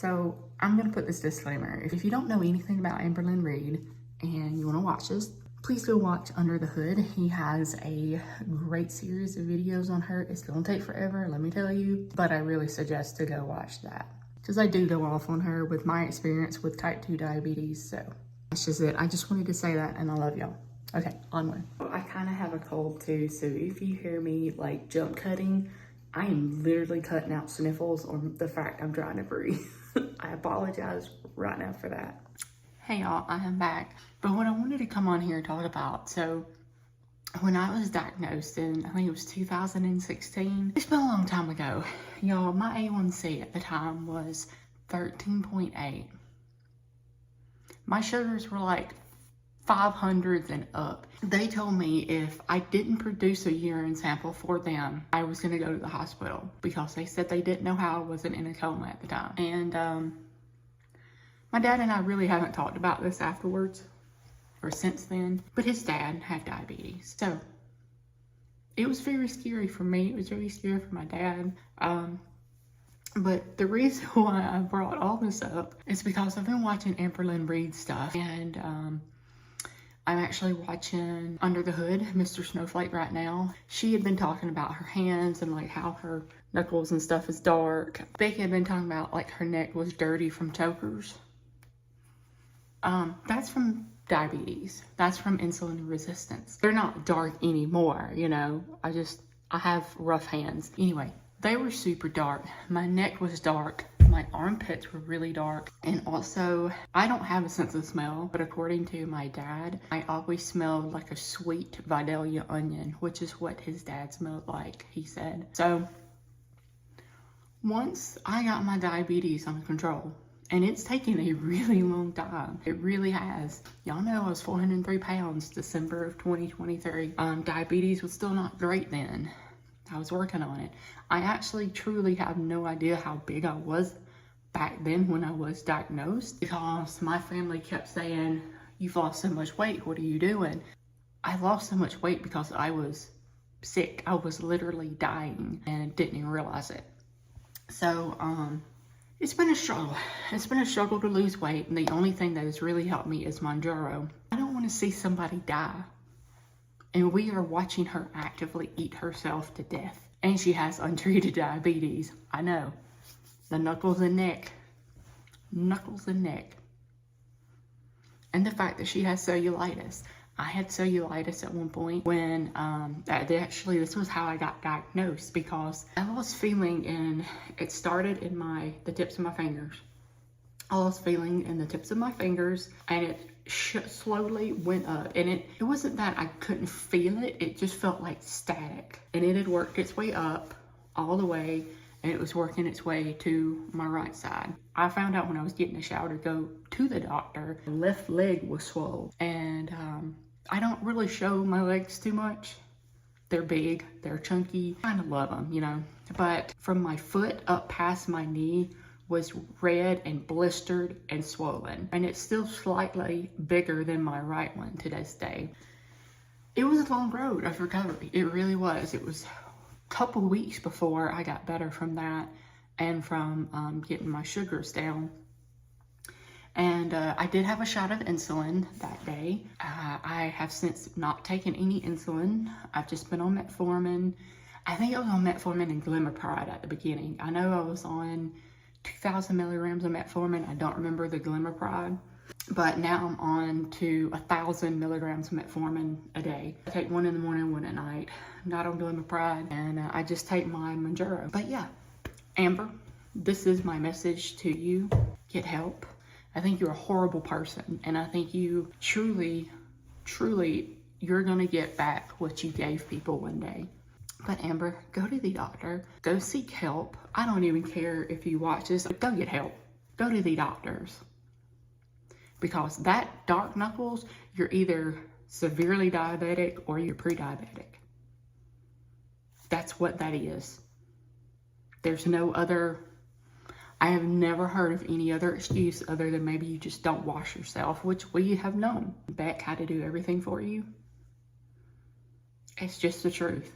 So I'm gonna put this disclaimer. If you don't know anything about Amberlynn Reid and you wanna watch this, please go watch Under the Hood. He has a great series of videos on her. It's gonna take forever, let me tell you, but I really suggest to go watch that, because I do go off on her with my experience with type 2 diabetes. So that's just it. I just wanted to say that, and I love y'all. Okay, onward. I kind of have a cold too, so if you hear me like jump cutting, I am literally cutting out sniffles or the fact I'm trying to breathe. I apologize right now for that. Hey y'all, I am back. But what I wanted to come on here and talk about, so when I was diagnosed in, I think it was 2016, it's been a long time ago. Y'all, my A1C at the time was 13.8. My sugars were like 500s and up. They told me if I didn't produce a urine sample for them, I was gonna go to the hospital, because they said they didn't know how I wasn't in a coma at the time. And my dad and I really haven't talked about this afterwards or since then, but his dad had diabetes. So it was very scary for me. It was very scary for my dad. But the reason why I brought all this up is because I've been watching Amberlynn Reid stuff, and I'm actually watching Under the Hood, Mr. Snowflake right now. She had been talking about her hands and like how her knuckles and stuff is dark. Becky had been talking about like her neck was dirty from chokers. That's from diabetes. That's from insulin resistance. They're not dark anymore, you know. I have rough hands. Anyway, they were super dark. My neck was dark. My armpits were really dark. And also, I don't have a sense of smell, but according to my dad, I always smelled like a sweet Vidalia onion, which is what his dad smelled like, he said. So once I got my diabetes under control, and it's taken a really long time. It really has. Y'all know I was 403 pounds December of 2023. Diabetes was still not great then. I was working on it. I actually truly have no idea how big I was back then when I was diagnosed, because my family kept saying, "You've lost so much weight, what are you doing?" I lost so much weight because I was sick. I was literally dying and didn't even realize it. So, it's been a struggle. It's been a struggle to lose weight, and the only thing that has really helped me is Mounjaro. I don't want to see somebody die, and we are watching her actively eat herself to death. And she has untreated diabetes. I know. The knuckles and neck. Knuckles and neck. And the fact that she has cellulitis. I had cellulitis at one point when, actually this was how I got diagnosed, because I lost feeling, and it started in the tips of my fingers. I lost feeling in the tips of my fingers, and it slowly went up, and it wasn't that I couldn't feel it, it just felt like static, and it had worked its way up all the way, and it was working its way to my right side. I found out when I was getting a shower to go to the doctor, my left leg was swollen, and I don't really show my legs too much. They're big, they're chunky, I kind of love them, you know, but from my foot up past my knee was red and blistered and swollen, and it's still slightly bigger than my right one to this day. It was a long road of recovery. It really was. It was a couple weeks before I got better from that, and from getting my sugars down. And I did have a shot of insulin that day. I have since not taken any insulin. I've just been on metformin. I think I was on metformin and glimepiride at the beginning. I know I was on 2,000 milligrams of metformin. I don't remember the glimepiride, but now I'm on to 1,000 milligrams of metformin a day. I take one in the morning, one at night. I'm not on glimepiride, and I just take my Mounjaro. But yeah, Amber, this is my message to you. Get help. I think you're a horrible person, and I think you truly, you're gonna get back what you gave people one day. But Amber, go to the doctor, go seek help. I don't even care if you watch this, go get help. Go to the doctors. Because that dark knuckles, you're either severely diabetic or you're pre-diabetic. That's what that is. There's no other, I have never heard of any other excuse other than maybe you just don't wash yourself, which we have known. Beck had to do everything for you. It's just the truth.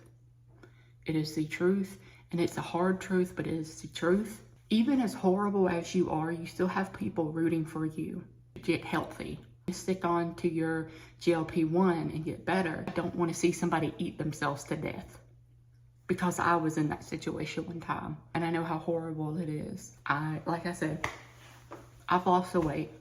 It is the truth, and it's a hard truth, but it is the truth. Even as horrible as you are, you still have people rooting for you to get healthy. Stick on to your GLP-1 and get better. I don't want to see somebody eat themselves to death, because I was in that situation one time and I know how horrible it is. Like I said, I've lost the weight.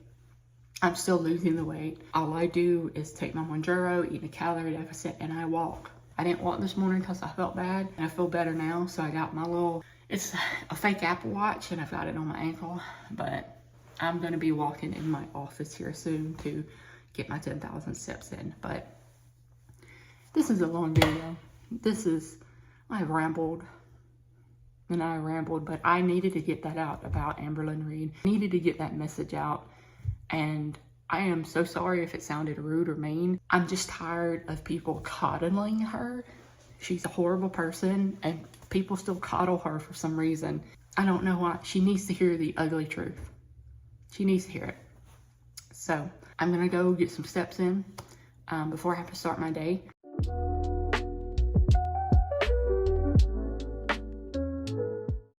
I'm still losing the weight. All I do is take my Mounjaro, eat a calorie deficit, and I walk. I didn't walk this morning because I felt bad, and I feel better now. So I got my little, it's a fake Apple Watch, and I've got it on my ankle, but I'm gonna be walking in my office here soon to get my 10,000 steps in. But this is a long video. I've rambled and I rambled, but I needed to get that out about Amberlynn Reid. I needed to get that message out, and I am so sorry if it sounded rude or mean. I'm just tired of people coddling her. She's a horrible person, and people still coddle her for some reason. I don't know why. She needs to hear the ugly truth. She needs to hear it. So I'm gonna go get some steps in before I have to start my day.